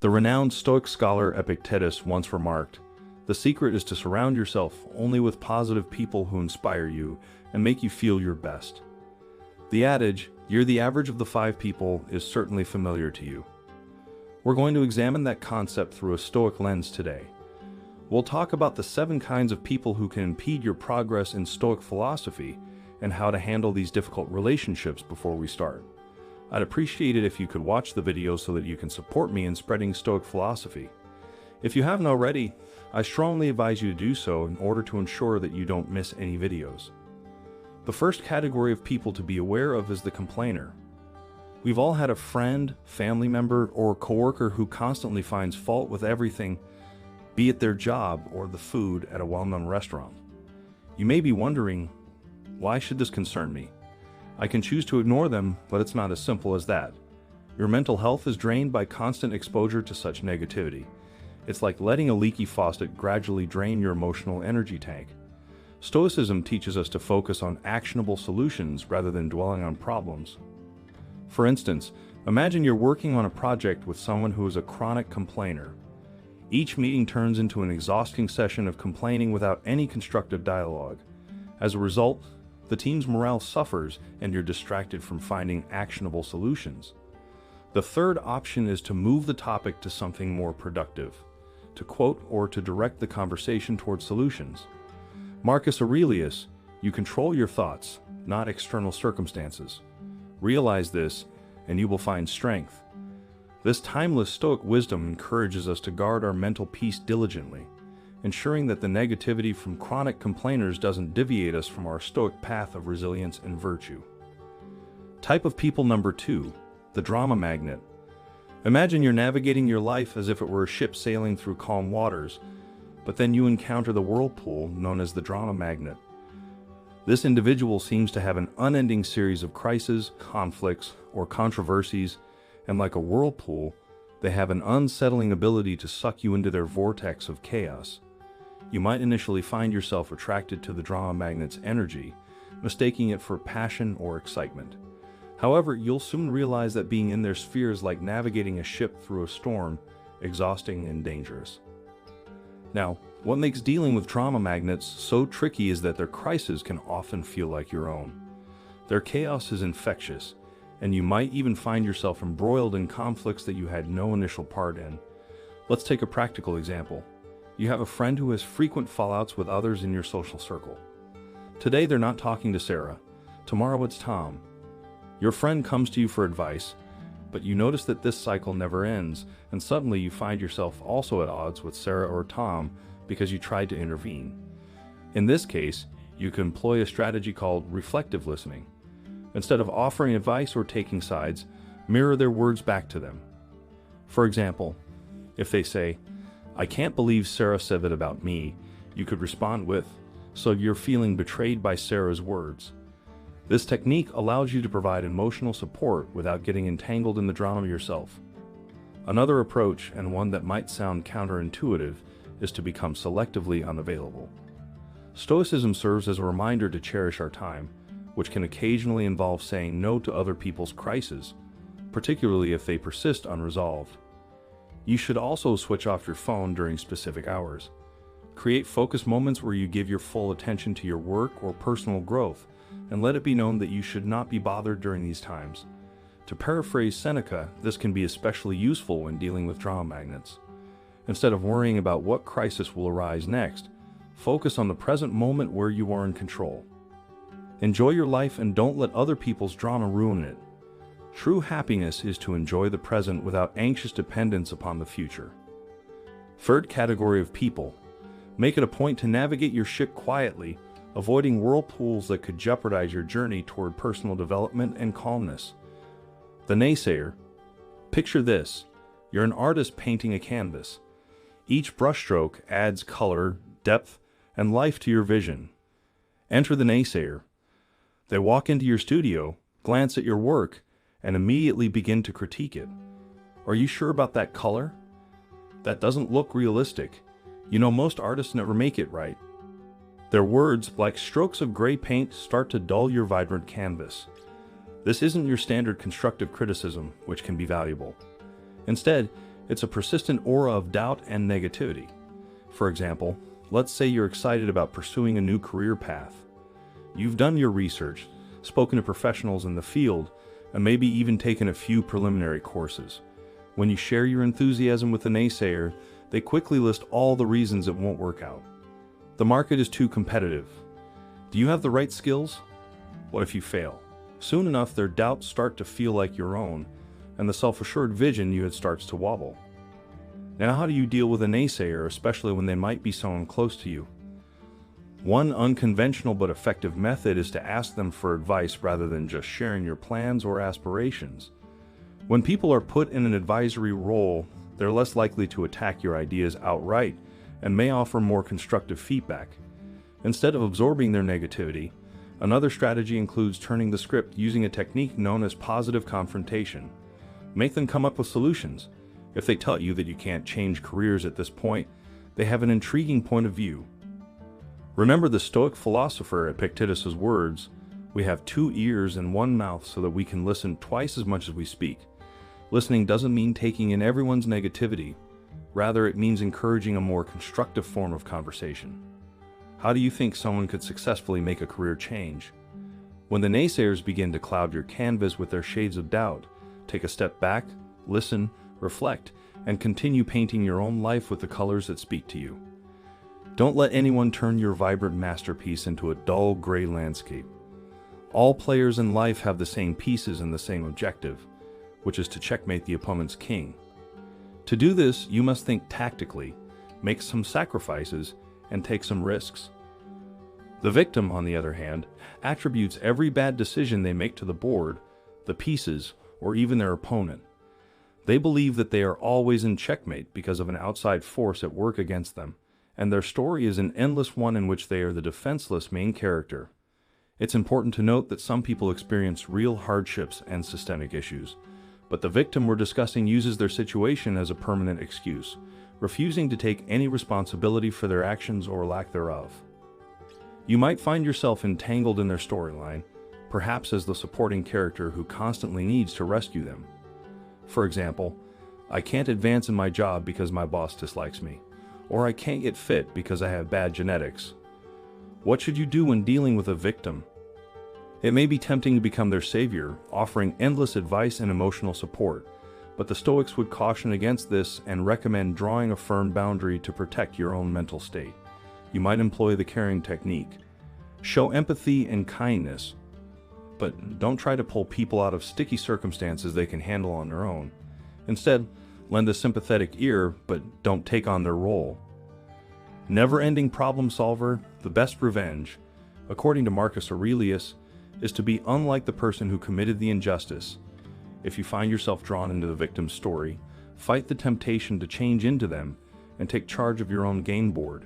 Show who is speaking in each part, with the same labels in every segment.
Speaker 1: The renowned Stoic scholar Epictetus once remarked, "The secret is to surround yourself only with positive people who inspire you and make you feel your best." The adage, "You're the average of the 5 people," is certainly familiar to you. We're going to examine that concept through a Stoic lens today. We'll talk about the 7 kinds of people who can impede your progress in Stoic philosophy and how to handle these difficult relationships before we start. I'd appreciate it if you could watch the video so that you can support me in spreading Stoic philosophy. If you haven't already, I strongly advise you to do so in order to ensure that you don't miss any videos. The first category of people to be aware of is the complainer. We've all had a friend, family member, or coworker who constantly finds fault with everything, be it their job or the food at a well-known restaurant. You may be wondering, why should this concern me? I can choose to ignore them, but it's not as simple as that. Your mental health is drained by constant exposure to such negativity. It's like letting a leaky faucet gradually drain your emotional energy tank. Stoicism teaches us to focus on actionable solutions rather than dwelling on problems. For instance, imagine you're working on a project with someone who is a chronic complainer. Each meeting turns into an exhausting session of complaining without any constructive dialogue. As a result, the team's morale suffers and you're distracted from finding actionable solutions. The third option is to move the topic to something more productive, to quote or to direct the conversation toward solutions. Marcus Aurelius, "You control your thoughts, not external circumstances. Realize this, and you will find strength." This timeless Stoic wisdom encourages us to guard our mental peace diligently, ensuring that the negativity from chronic complainers doesn't deviate us from our Stoic path of resilience and virtue. Type of people number 2, the drama magnet. Imagine you're navigating your life as if it were a ship sailing through calm waters, but then you encounter the whirlpool known as the drama magnet. This individual seems to have an unending series of crises, conflicts, or controversies, and like a whirlpool, they have an unsettling ability to suck you into their vortex of chaos. You might initially find yourself attracted to the drama magnet's energy, mistaking it for passion or excitement. However, you'll soon realize that being in their sphere is like navigating a ship through a storm, exhausting and dangerous. Now, what makes dealing with drama magnets so tricky is that their crises can often feel like your own. Their chaos is infectious, and you might even find yourself embroiled in conflicts that you had no initial part in. Let's take a practical example. You have a friend who has frequent fallouts with others in your social circle. Today they're not talking to Sarah. Tomorrow it's Tom. Your friend comes to you for advice, but you notice that this cycle never ends, and suddenly you find yourself also at odds with Sarah or Tom because you tried to intervene. In this case, you can employ a strategy called reflective listening. Instead of offering advice or taking sides, mirror their words back to them. For example, if they say, "I can't believe Sarah said that about me," you could respond with, "So you're feeling betrayed by Sarah's words." This technique allows you to provide emotional support without getting entangled in the drama yourself. Another approach, and one that might sound counterintuitive, is to become selectively unavailable. Stoicism serves as a reminder to cherish our time, which can occasionally involve saying no to other people's crises, particularly if they persist unresolved. You should also switch off your phone during specific hours. Create focus moments where you give your full attention to your work or personal growth, and let it be known that you should not be bothered during these times. To paraphrase Seneca, this can be especially useful when dealing with drama magnets. Instead of worrying about what crisis will arise next, focus on the present moment where you are in control. Enjoy your life and don't let other people's drama ruin it. True happiness is to enjoy the present without anxious dependence upon the future. Third category of people. Make it a point to navigate your ship quietly, avoiding whirlpools that could jeopardize your journey toward personal development and calmness. The naysayer. Picture this. You're an artist painting a canvas. Each brushstroke adds color, depth, and life to your vision. Enter the naysayer. They walk into your studio, glance at your work, and immediately begin to critique it. "Are you sure about that color? That doesn't look realistic. You know, most artists never make it right." Their words, like strokes of gray paint, start to dull your vibrant canvas. This isn't your standard constructive criticism, which can be valuable. Instead, It's a persistent aura of doubt and negativity. For example, let's say you're excited about pursuing a new career path. You've done your research, spoken to professionals in the field, and maybe even taken a few preliminary courses. When you share your enthusiasm with a naysayer, they quickly list all the reasons it won't work out. The market is too competitive. Do you have the right skills? What if you fail? Soon enough, their doubts start to feel like your own, and the self-assured vision you had starts to wobble. Now, how do you deal with a naysayer, especially when they might be someone close to you? One unconventional but effective method is to ask them for advice rather than just sharing your plans or aspirations. When people are put in an advisory role, they're less likely to attack your ideas outright and may offer more constructive feedback. Instead of absorbing their negativity, another strategy includes turning the script using a technique known as positive confrontation. Make them come up with solutions. If they tell you that you can't change careers at this point, they have an intriguing point of view. Remember the Stoic philosopher Epictetus's words, "We have 2 ears and 1 mouth so that we can listen twice as much as we speak." Listening doesn't mean taking in everyone's negativity. Rather, it means encouraging a more constructive form of conversation. How do you think someone could successfully make a career change? When the naysayers begin to cloud your canvas with their shades of doubt, take a step back, listen, reflect, and continue painting your own life with the colors that speak to you. Don't let anyone turn your vibrant masterpiece into a dull gray landscape. All players in life have the same pieces and the same objective, which is to checkmate the opponent's king. To do this, you must think tactically, make some sacrifices, and take some risks. The victim, on the other hand, attributes every bad decision they make to the board, the pieces, or even their opponent. They believe that they are always in checkmate because of an outside force at work against them, and their story is an endless one in which they are the defenseless main character. It's important to note that some people experience real hardships and systemic issues, but the victim we're discussing uses their situation as a permanent excuse, refusing to take any responsibility for their actions or lack thereof. You might find yourself entangled in their storyline, perhaps as the supporting character who constantly needs to rescue them. For example, "I can't advance in my job because my boss dislikes me," or "I can't get fit because I have bad genetics." What should you do when dealing with a victim? It may be tempting to become their savior, offering endless advice and emotional support, but the Stoics would caution against this and recommend drawing a firm boundary to protect your own mental state. You might employ the caring technique. Show empathy and kindness, but don't try to pull people out of sticky circumstances they can handle on their own. Instead, lend a sympathetic ear, but don't take on their role. Never-ending problem solver, the best revenge, according to Marcus Aurelius, is to be unlike the person who committed the injustice. If you find yourself drawn into the victim's story, fight the temptation to change into them and take charge of your own game board.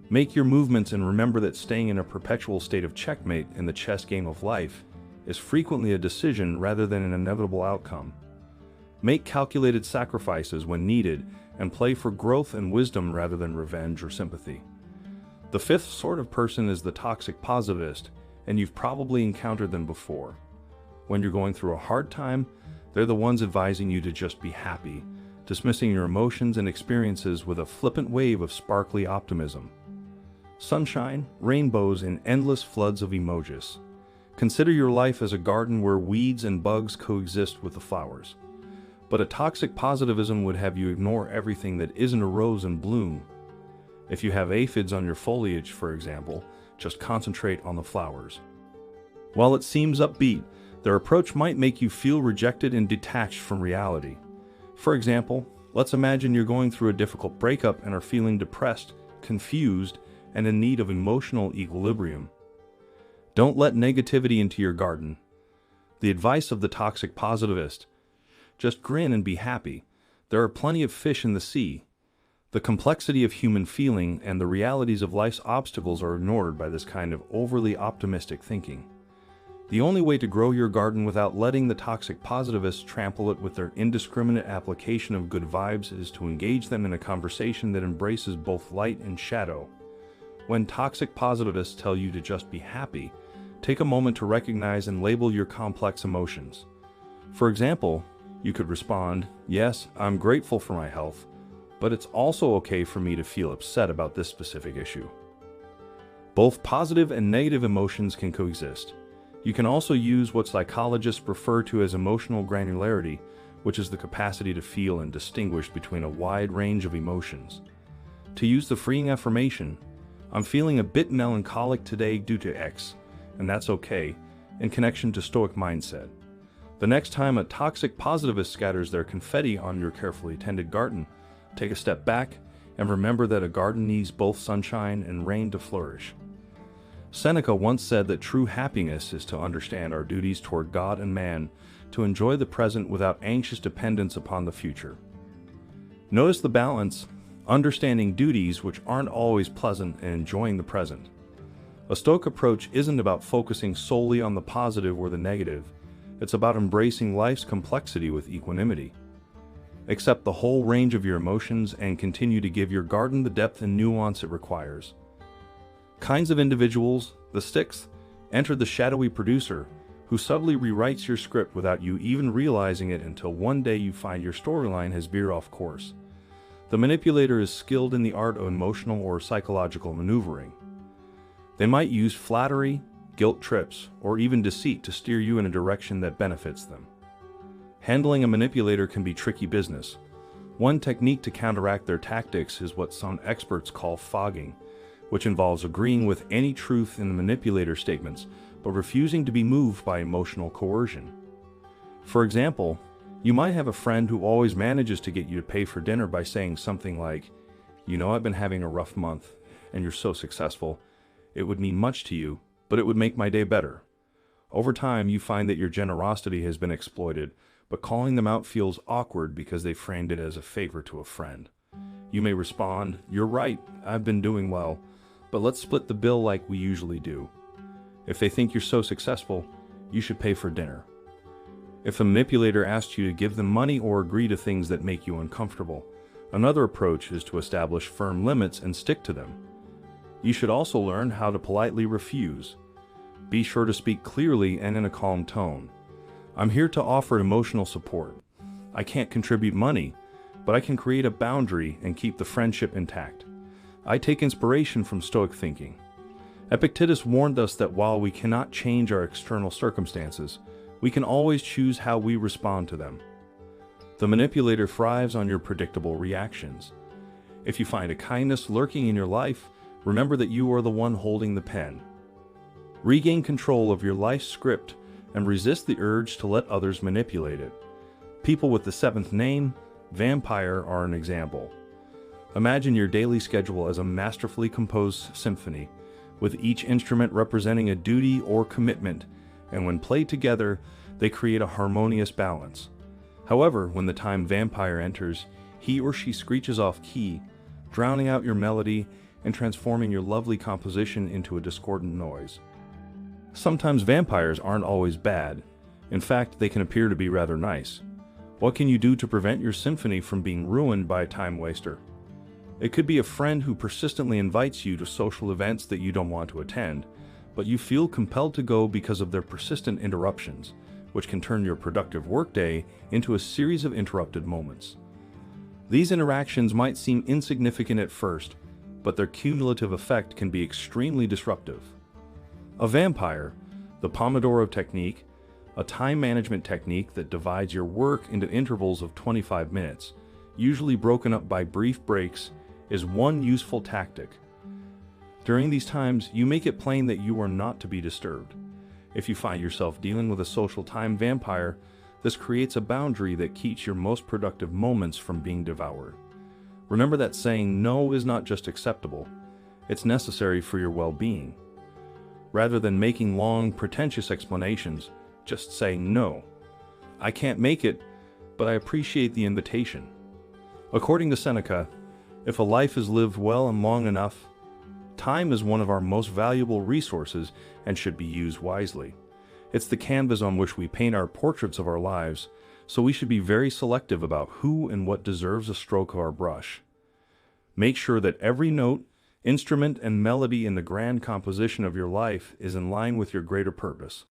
Speaker 1: Make your movements and remember that staying in a perpetual state of checkmate in the chess game of life is frequently a decision rather than an inevitable outcome. Make calculated sacrifices when needed and play for growth and wisdom rather than revenge or sympathy. The fifth sort of person is the toxic positivist, and you've probably encountered them before. When you're going through a hard time, they're the ones advising you to just be happy, dismissing your emotions and experiences with a flippant wave of sparkly optimism. Sunshine, rainbows, and endless floods of emojis. Consider your life as a garden where weeds and bugs coexist with the flowers. But a toxic positivism would have you ignore everything that isn't a rose in bloom. If you have aphids on your foliage, for example, just concentrate on the flowers. While it seems upbeat, their approach might make you feel rejected and detached from reality. For example, let's imagine you're going through a difficult breakup and are feeling depressed, confused, and in need of emotional equilibrium. Don't let negativity into your garden. The advice of the toxic positivist: just grin and be happy. There are plenty of fish in the sea. The complexity of human feeling and the realities of life's obstacles are ignored by this kind of overly optimistic thinking. The only way to grow your garden without letting the toxic positivists trample it with their indiscriminate application of good vibes is to engage them in a conversation that embraces both light and shadow. When toxic positivists tell you to just be happy, take a moment to recognize and label your complex emotions. For example, You could respond, "Yes, I'm grateful for my health, but it's also okay for me to feel upset about this specific issue." Both positive and negative emotions can coexist. You can also use what psychologists refer to as emotional granularity, which is the capacity to feel and distinguish between a wide range of emotions. To use the freeing affirmation, "I'm feeling a bit melancholic today due to X, and that's okay," in connection to Stoic mindset. The next time a toxic positivist scatters their confetti on your carefully tended garden, take a step back and remember that a garden needs both sunshine and rain to flourish. Seneca once said that true happiness is to understand our duties toward God and man, to enjoy the present without anxious dependence upon the future. Notice the balance, understanding duties which aren't always pleasant and enjoying the present. A Stoic approach isn't about focusing solely on the positive or the negative. It's about embracing life's complexity with equanimity. Accept the whole range of your emotions and continue to give your garden the depth and nuance it requires. Kinds of individuals, the sixth, enter the shadowy producer, who subtly rewrites your script without you even realizing it until one day you find your storyline has veered off course. The manipulator is skilled in the art of emotional or psychological maneuvering. They might use flattery, guilt trips, or even deceit to steer you in a direction that benefits them. Handling a manipulator can be tricky business. One technique to counteract their tactics is what some experts call fogging, which involves agreeing with any truth in the manipulator's statements, but refusing to be moved by emotional coercion. For example, you might have a friend who always manages to get you to pay for dinner by saying something like, "You know, I've been having a rough month, and you're so successful. It would mean much to you, but it would make my day better." Over time, you find that your generosity has been exploited, but calling them out feels awkward because they framed it as a favor to a friend. You may respond, "You're right, I've been doing well, but let's split the bill like we usually do." If they think you're so successful, you should pay for dinner. If a manipulator asks you to give them money or agree to things that make you uncomfortable, another approach is to establish firm limits and stick to them. You should also learn how to politely refuse. Be sure to speak clearly and in a calm tone. "I'm here to offer emotional support. I can't contribute money, but I can create a boundary and keep the friendship intact. I take inspiration from Stoic thinking." Epictetus warned us that while we cannot change our external circumstances, we can always choose how we respond to them. The manipulator thrives on your predictable reactions. If you find a kindness lurking in your life, remember that you are the one holding the pen. Regain control of your life script and resist the urge to let others manipulate it. People with the seventh name, vampire, are an example. Imagine your daily schedule as a masterfully composed symphony, with each instrument representing a duty or commitment, and when played together, they create a harmonious balance. However, when the time vampire enters, he or she screeches off key, drowning out your melody and transforming your lovely composition into a discordant noise. Sometimes vampires aren't always bad. In fact, they can appear to be rather nice. What can you do to prevent your symphony from being ruined by a time waster? It could be a friend who persistently invites you to social events that you don't want to attend, but you feel compelled to go because of their persistent interruptions, which can turn your productive workday into a series of interrupted moments. These interactions might seem insignificant at first, but their cumulative effect can be extremely disruptive. A vampire, the Pomodoro technique, a time management technique that divides your work into intervals of 25 minutes, usually broken up by brief breaks, is one useful tactic. During these times, you make it plain that you are not to be disturbed. If you find yourself dealing with a social time vampire, this creates a boundary that keeps your most productive moments from being devoured. Remember that saying no is not just acceptable, it's necessary for your well-being. Rather than making long, pretentious explanations, just say no. "I can't make it, but I appreciate the invitation." According to Seneca, if a life is lived well and long enough, time is one of our most valuable resources and should be used wisely. It's the canvas on which we paint our portraits of our lives, so we should be very selective about who and what deserves a stroke of our brush. Make sure that every note, instrument, and melody in the grand composition of your life is in line with your greater purpose.